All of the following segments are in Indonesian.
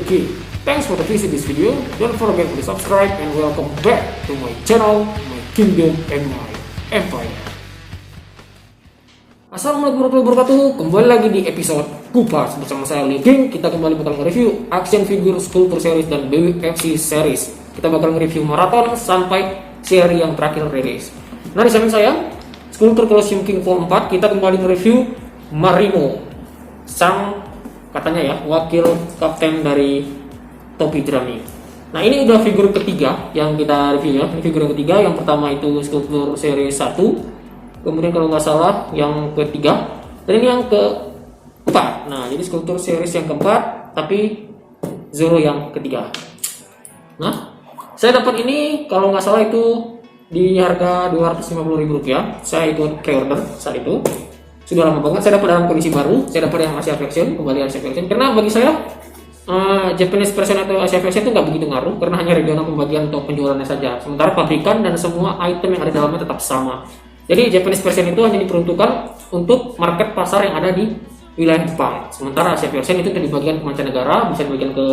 King. Thanks for the visit this video. Don't forget to subscribe and welcome back to my channel, my kingdom and my empire. Assalamualaikum warahmatullahi wabarakatuh. Kembali lagi di episode Kupas bersama saya Liu King. Kita kembali bakal nge-review action figure sculpture series dan BWFC series. Kita bakal nge-review maraton sampai seri yang terakhir rilis. Nah, di samping saya Sculpture Colosseum King Vol 4, kita kembali nge-review Marino, sang katanya ya wakil kapten dari topi jerami. Nah, ini udah figur ketiga yang kita review ya. Ini figur yang ketiga. Yang pertama itu Sculpture series 1, kemudian kalau nggak salah yang ketiga, dan ini yang keempat. Nah, jadi Sculpture series yang keempat, tapi Zoro yang ketiga. Nah, saya dapat ini kalau nggak salah itu di harga Rp250.000. Saya ikut pre-order saat itu. Sudah lama banget. Saya dapat dalam kondisi baru. Saya dapat yang Asia version, kembali Asia version. Karena bagi saya Japanese version atau Asia version itu nggak begitu ngaruh, karena hanya regional pembagian atau penjualannya saja. Sementara pabrikan dan semua item yang ada di dalamnya tetap sama. Jadi Japanese version itu hanya diperuntukkan untuk market pasar yang ada di wilayah Jepang. Sementara Asia version itu dibagikan ke mancanegara, bisa dibagikan ke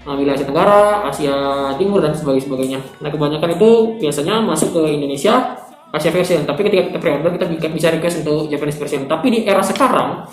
wilayah Asia Tenggara, Asia Timur dan sebagainya. Nah, kebanyakan itu biasanya masuk ke Indonesia Asia version. Tapi ketika kita pre-order kita bisa request untuk Japanese version. Tapi di era sekarang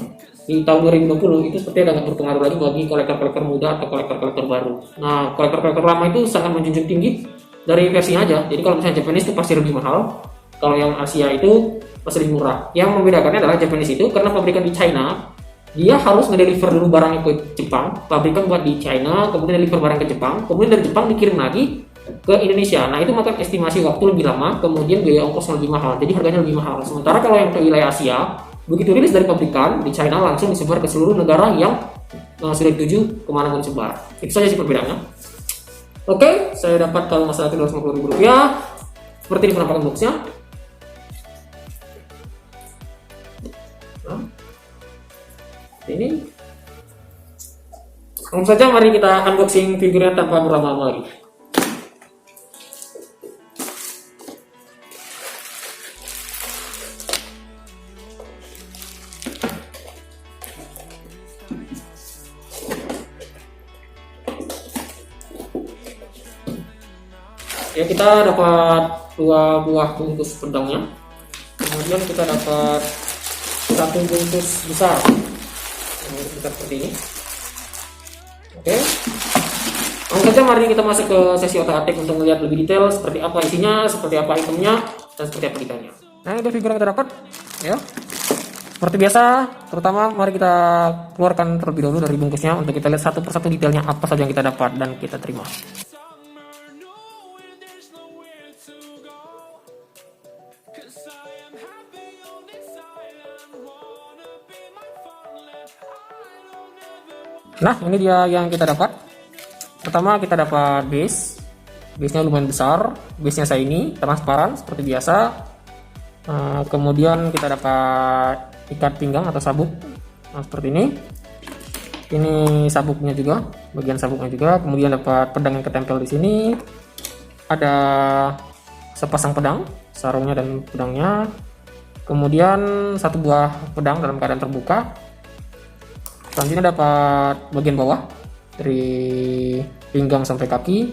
di tahun 2020 itu sepertinya agak berpengaruh lagi bagi kolektor-kolektor muda atau kolektor-kolektor baru. Nah, kolektor-kolektor lama itu sangat menjunjung tinggi dari versinya aja. Jadi kalau misalnya Japanese itu pasti lebih mahal. Kalau yang Asia itu pasti lebih murah. Yang membedakannya adalah Japanese itu karena pabrikan di China, dia harus ngedeliver dulu barangnya ke Jepang, pabrikan buat di China, kemudian deliver barang ke Jepang, kemudian dari Jepang dikirim lagi ke Indonesia. Nah, itu makan estimasi waktu lebih lama, kemudian biaya ongkos lebih mahal, jadi harganya lebih mahal. Sementara kalau yang ke wilayah Asia, begitu rilis dari pabrikan di China langsung disebar ke seluruh negara yang sudah dituju kemana pun disebar. Itu saja sih perbedaannya. Oke, saya dapat kalau masalah itu Rp250.000. Seperti ini penampakan boxnya. Nah, ini langsung saja mari kita unboxing figurnya tanpa berlama-lama lagi. Ya, kita dapat 2 buah bungkus pedangnya, kemudian kita dapat 1 bungkus besar seperti ini. Oke, langsung saja mari kita masuk ke sesi otak-atik untuk melihat lebih detail seperti apa isinya, seperti apa itemnya, dan seperti apa detailnya. Nah, itu figur yang kita dapat ya. Seperti biasa, terutama mari kita keluarkan terlebih dahulu dari bungkusnya untuk kita lihat satu persatu detailnya apa saja yang kita dapat dan kita terima. Nah, ini dia yang kita dapat. Pertama kita dapat base-nya lumayan besar, base-nya shiny, transparan seperti biasa. Kemudian kita dapat ikat pinggang atau sabuk, nah, seperti ini. Ini sabuknya juga, bagian sabuknya juga. Kemudian dapat pedang yang ketempel di sini. Ada sepasang pedang, sarungnya dan pedangnya. Kemudian 1 buah pedang dalam keadaan terbuka. Selanjutnya dapat bagian bawah dari pinggang sampai kaki,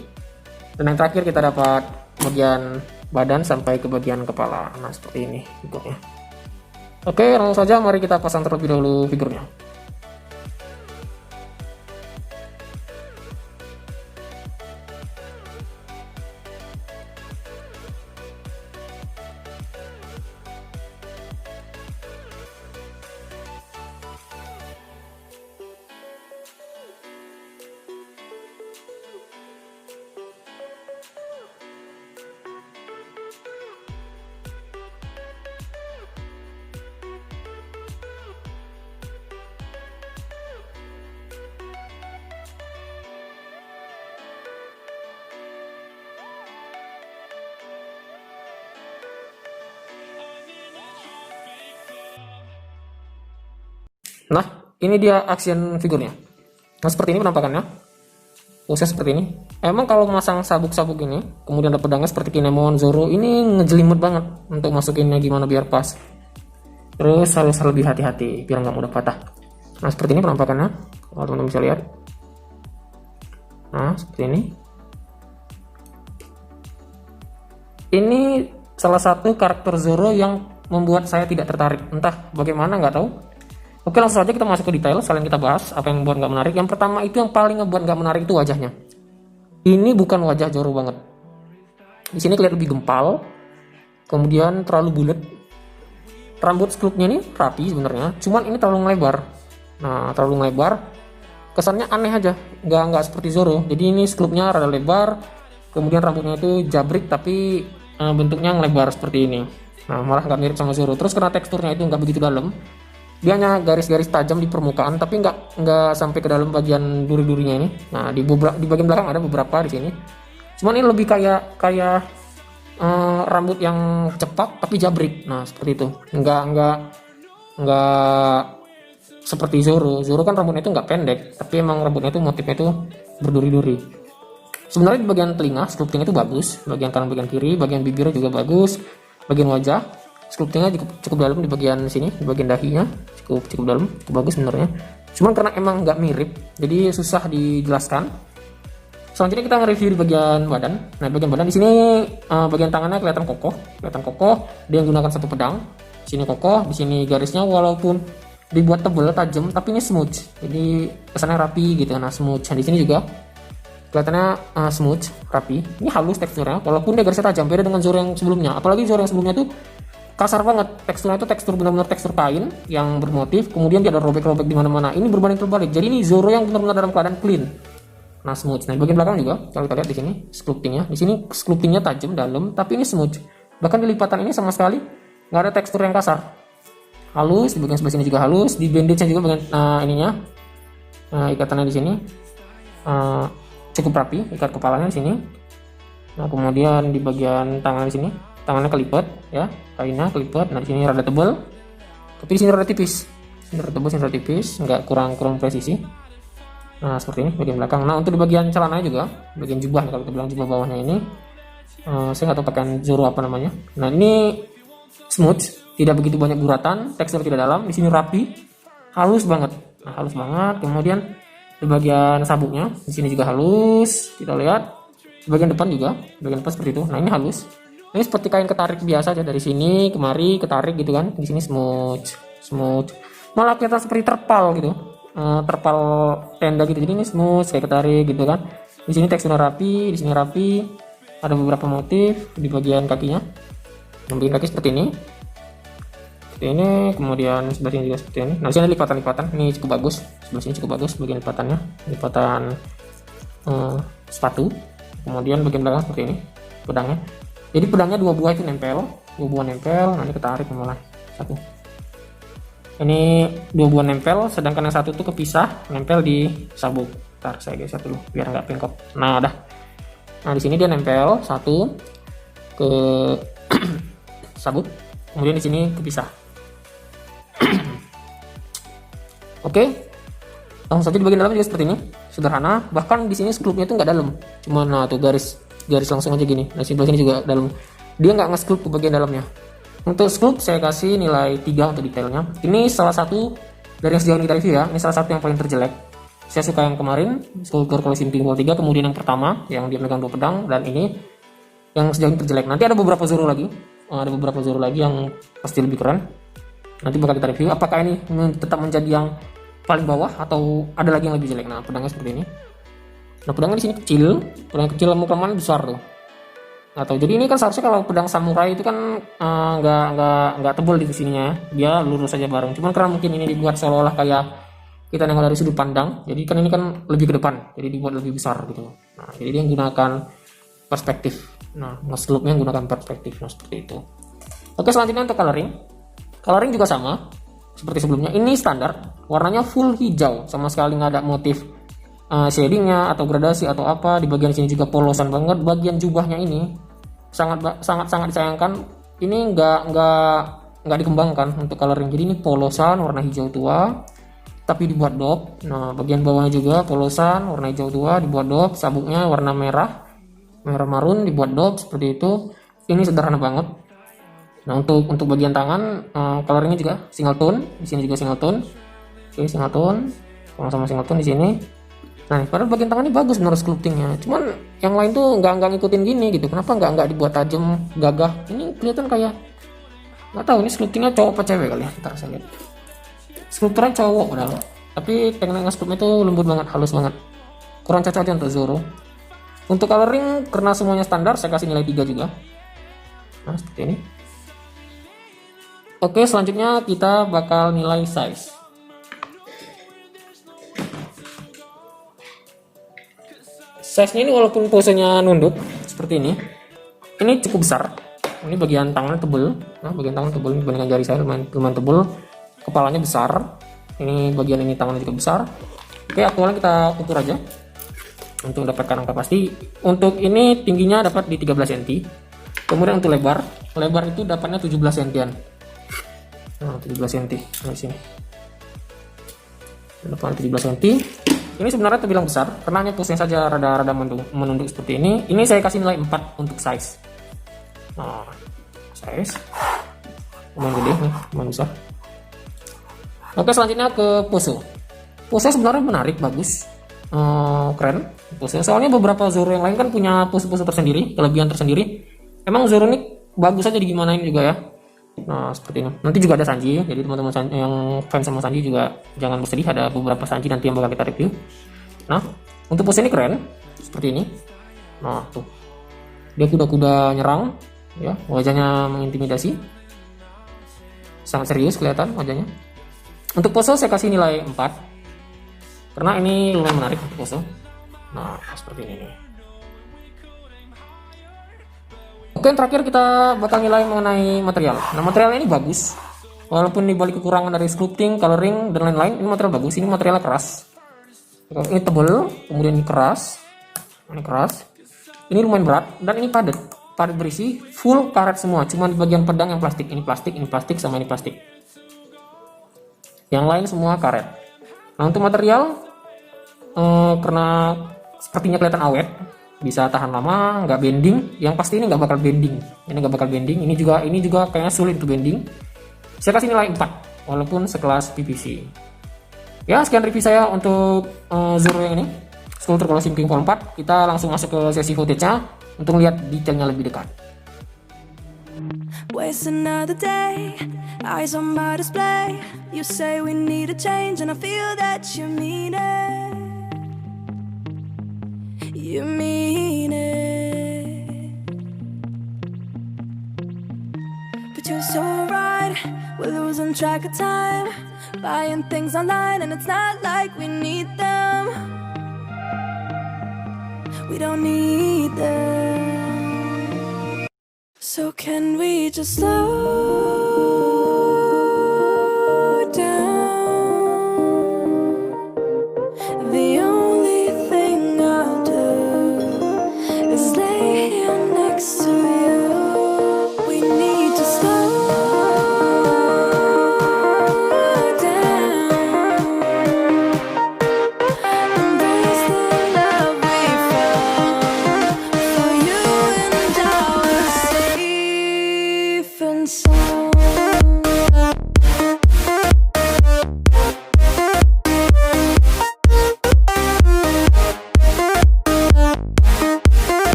dan yang terakhir kita dapat bagian badan sampai ke bagian kepala. Nah, seperti ini bentuknya. Oke, langsung saja mari kita pasang terlebih dahulu figurnya. Nah, ini dia action figurnya. Nah, seperti ini penampakannya. Posnya seperti ini. Emang kalau memasang sabuk-sabuk ini, kemudian ada pedangnya seperti Kinemon, Zoro, ini ngejelimut banget untuk masukinnya gimana biar pas. Terus harus lebih hati-hati biar nggak mudah patah. Nah, seperti ini penampakannya. Kalau teman-teman bisa lihat. Nah, seperti ini. Ini salah satu karakter Zoro yang membuat saya tidak tertarik. Entah bagaimana, nggak tahu. Oke, langsung saja kita masuk ke detail. Sekalian kita bahas apa yang membuat nggak menarik. Yang pertama itu yang paling ngebuat nggak menarik itu wajahnya. Ini bukan wajah Zoro banget. Di sini kelihatan lebih gempal. Kemudian terlalu bulat. Rambut sculptnya ini rapi sebenarnya. Cuman ini terlalu melebar. Nah, terlalu melebar. Kesannya aneh aja. Nggak seperti Zoro. Jadi ini sculptnya rada lebar. Kemudian rambutnya itu jabrik tapi bentuknya ngelebar seperti ini. Nah, malah nggak mirip sama Zoro. Terus karena teksturnya itu nggak begitu dalam. Dia hanya garis-garis tajam di permukaan, tapi nggak sampai ke dalam bagian duri-durinya ini. Nah, di bagian belakang ada beberapa di sini. Cuman ini lebih kayak rambut yang cepak tapi jabrik. Nah, seperti itu. Nggak seperti Zoro. Zoro kan rambutnya itu nggak pendek, tapi emang rambutnya itu motifnya itu berduri-duri. Sebenarnya di bagian telinga sculptingnya itu bagus, bagian kanan, bagian kiri, bagian bibirnya juga bagus, bagian wajah sculptingnya cukup dalam di bagian sini, di bagian dahinya cukup dalam, cukup bagus sebenarnya. Cuman karena emang nggak mirip, jadi susah dijelaskan. Selanjutnya kita nge-review di bagian badan. Nah, bagian badan di sini bagian tangannya kelihatan kokoh. Dia menggunakan satu pedang. Di sini kokoh, di sini garisnya walaupun dibuat tebal, tajam, tapi ini smooth. Jadi kesannya rapi gitu. Nah, smooth. Nah, di sini juga kelihatannya smooth, rapi. Ini halus teksturnya, walaupun dia garisnya tajam. Beda dengan Zoro yang sebelumnya. Apalagi Zoro yang sebelumnya tuh kasar banget, teksturnya itu tekstur benar-benar tekstur kain yang bermotif, kemudian dia ada robek-robek di mana-mana. Ini berbanding terbalik. Jadi ini Zoro yang benar-benar dalam keadaan clean. Nah, smooth. Nah, di bagian belakang juga kalau kita lihat di sini sculptingnya. Di sini sculptingnya tajam dalam, tapi ini smooth. Bahkan di lipatan ini sama sekali nggak ada tekstur yang kasar. Halus, di bagian sebelah sini juga halus, di bandage-nya juga bagian ininya. Ikatannya di sini cukup rapi, ikat kepalanya di sini. Nah, kemudian di bagian tangan di sini, tangannya kelipat ya, kainnya kelipat. Nah, di sini rada tebal, tapi di sini rada tipis. Ini rada tebal, sini rada tipis, nggak kurang presisi. Nah, seperti ini bagian belakang. Nah, untuk di bagian celananya juga, bagian jubah, kalau kita bilang jubah bawahnya ini, saya nggak tahu pakaian Zoro apa namanya. Nah, ini smooth, tidak begitu banyak guratan, tekstur tidak dalam. Di sini rapi, halus banget. Nah, halus banget. Kemudian di bagian sabuknya, di sini juga halus. Kita lihat di bagian depan juga, bagian depan seperti itu. Nah, ini halus. Ini seperti kain ketarik biasa aja, dari sini kemari ketarik gitu kan. Di sini smooth. Malah kelihatan seperti terpal gitu. Terpal tenda gitu. Jadi ini smooth kayak ketarik gitu kan. Di sini teksturnya rapi, di sini rapi. Ada beberapa motif di bagian kakinya. Di bagian kaki seperti ini. Seperti ini, kemudian sebelah sini juga seperti ini. Nah, di sini lipatan-lipatan. Ini cukup bagus. Sebelah sini cukup bagus bagian lipatannya. Lipatan sepatu. Kemudian bagian belakang seperti ini. Pedangnya. Jadi pedangnya dua buah itu nempel. Nah, ini ketarik mulai satu. Ini dua buah nempel, sedangkan yang satu tuh kepisah, nempel di sabuk. Ntar saya geser dulu biar nggak bengkok. Nah, udah. Nah, di sini dia nempel satu ke sabuk, kemudian di sini kepisah. Oke. Langsung saja di bagian dalam juga seperti ini, sederhana. Bahkan di sini sculptnya itu nggak dalam, cuma nah tuh garis langsung aja gini. Nah, sebelah sini juga dalam. Dia nggak nge-sculpt ke bagian dalamnya. Untuk sculpt saya kasih nilai 3 untuk detailnya. Ini salah satu dari yang sejauh ini kita review ya. Ini salah satu yang paling terjelek. Saya suka yang kemarin, Sculptor Colosseum King 3, kemudian yang pertama yang dia megang dua pedang, dan ini yang sejauh ini terjelek. Nanti ada beberapa Zoro lagi. Yang pasti lebih keren. Nanti bakal kita review apakah ini tetap menjadi yang paling bawah atau ada lagi yang lebih jelek. Nah, pedangnya seperti ini. Nah, pedangnya di sini kecil, kelemahan besar tuh. Atau jadi ini kan seharusnya kalau pedang samurai itu kan nggak tebal di sininya, dia lurus saja bareng. Cuman karena mungkin ini dibuat seolah-olah kayak kita nengok dari sudut pandang, jadi kan ini kan lebih ke depan, jadi dibuat lebih besar gitu. Nah, jadi dia menggunakan perspektif. Nah, nge-sculptnya menggunakan perspektif. Nah, seperti itu. Oke, selanjutnya untuk coloring juga sama seperti sebelumnya. Ini standar, warnanya full hijau, sama sekali nggak ada motif shadingnya atau gradasi atau apa. Di bagian sini juga polosan banget. Bagian jubahnya ini sangat disayangkan. Ini nggak dikembangkan untuk coloring. Jadi ini polosan warna hijau tua, tapi dibuat dop. Nah, bagian bawahnya juga polosan warna hijau tua, dibuat dop. Sabuknya warna merah marun, dibuat dop seperti itu. Ini sederhana banget. Nah, untuk bagian tangan coloringnya juga single tone. Di sini juga single tone. Oke, single tone, sama-sama single tone di sini. Nah, padahal bagian tangan ini bagus menurut sculptingnya. Cuman yang lain tuh nggak ngikutin gini gitu. Kenapa nggak dibuat tajam, gagah? Ini kelihatan kayak nggak tahu ini sculptingnya cowok apa cewek kali ya. Ntar saya lihat. Sculpturnya cowok padahal. Tapi teknik nge-sculptnya itu lembut banget, halus banget. Kurang cocok aja untuk Zoro. Untuk coloring karena semuanya standar, saya kasih nilai 3 juga. Nah, seperti ini. Oke, selanjutnya kita bakal nilai size. Size-nya ini walaupun posenya nunduk seperti ini cukup besar. Ini bagian tangannya tebel. Nah, bagian tangan tebel dibandingkan jari saya lumayan tebel. Kepalanya besar. Ini bagian ini tangannya juga besar. Oke, aktualnya kita ukur aja untuk mendapatkan angka pasti. Untuk ini tingginya dapat di 13 cm. Kemudian untuk lebar itu dapatnya 17 cm. Nah, 17 cm di sini. Depan 17 cm. Ini sebenarnya terbilang besar karena hanya posenya saja rada menunduk seperti ini. Ini saya kasih nilai 4 untuk size. Nah, size lumayan gede nih, lumayan besar. Oke, selanjutnya ke pose. Pose sebenarnya menarik, bagus, keren pose. Soalnya beberapa Zoro yang lain kan punya pose-pose tersendiri, kelebihan tersendiri. Emang Zoro ini bagus aja digimanain juga ya. Nah, seperti ini. Nanti juga ada Sanji, jadi teman-teman yang fans sama Sanji juga jangan bersedih, ada beberapa Sanji nanti yang bakal kita review. Nah, untuk pose ini keren, seperti ini. Nah, tuh. Dia kuda-kuda nyerang, ya, wajahnya mengintimidasi. Sangat serius kelihatan wajahnya. Untuk pose saya kasih nilai 4. Karena ini lumayan menarik untuk pose. Nah, seperti ini nih. Oke, yang terakhir kita bakal nilai mengenai material. Nah, material ini bagus. Walaupun dibalik kekurangan dari sculpting, coloring, dan lain-lain, ini material bagus. Ini materialnya keras. Ini tebal, kemudian ini keras. Ini keras. Ini lumayan berat, dan ini padat. Padat berisi, full karet semua. Cuma di bagian pedang yang plastik. Ini plastik, sama ini plastik. Yang lain semua karet. Nah, untuk material, karena sepertinya kelihatan awet, bisa tahan lama, nggak bending. Yang pasti ini nggak bakal bending. Ini nggak bakal bending. Ini juga kayaknya sulit untuk bending. Saya kasih nilai 4, walaupun sekelas PVC. Ya, sekian review saya untuk Zoro yang ini, Sculptor Colosseum King Vol 4. Kita langsung masuk ke sesi footage-nya untuk lihat detailnya lebih dekat. Waste another day, eyes on my display. You say we need a change, and I feel that you mean it. You mean it. But you're so right, we're losing track of time, buying things online and it's not like we need them. We don't need them. So can we just slow down? The only thing I'll do is lay here next to you. We need to slow down. Embrace the love we found. For you and I were safe and sound.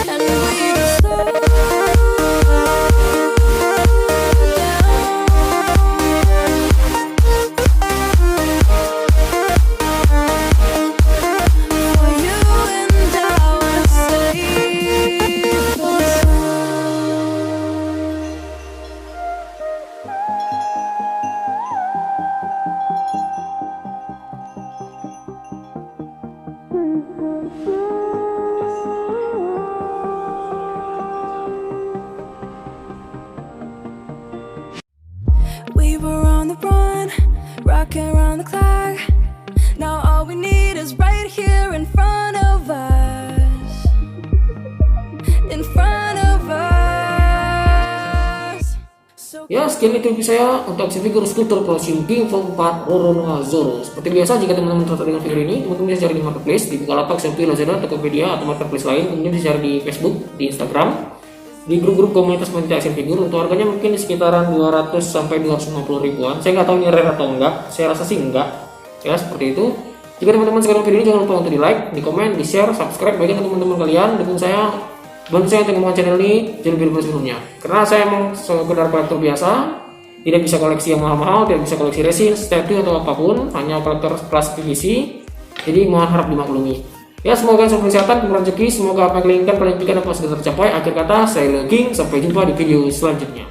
And we just slow down. For you and I were safe and sound. We were on the run, rocking around the clock. Now all we need is right here in front of us. In front of us. So Ya, sekian itu review saya untuk action figure Sculptor Colosseum King Vol 4 Roronoa Zoro. Seperti biasa, jika teman-teman tertarik dengan figur ini, teman-teman bisa cari di marketplace, di Bukalapak, Shopee, Lazada, Tokopedia, atau marketplace lain. Kemudian bisa cari di Facebook, di Instagram. di grup-grup komunitas pencinta action figure. Untuk harganya mungkin di sekitaran 200 sampai 250 ribuan. Saya nggak tahu ini rare atau enggak, saya rasa sih enggak ya, seperti itu. Jika teman-teman suka video ini, jangan lupa untuk di like, di komen, di share, subscribe bagi teman-teman kalian. Dukung saya, bantu saya untuk mengembangkan channel ini jadi lebih bagus sebelumnya, karena saya emang sekedar kolektor biasa, tidak bisa koleksi yang mahal-mahal, tidak bisa koleksi resin, statue atau apapun, hanya kolektor kelas PVC. Jadi mohon harap dimaklumi ya. Semoga selalu kesehatan, rezeki, semoga apa yang kalian inginkan, paling tidak apa sudah tercapai. Akhir kata, saya Leo King, sampai jumpa di video selanjutnya.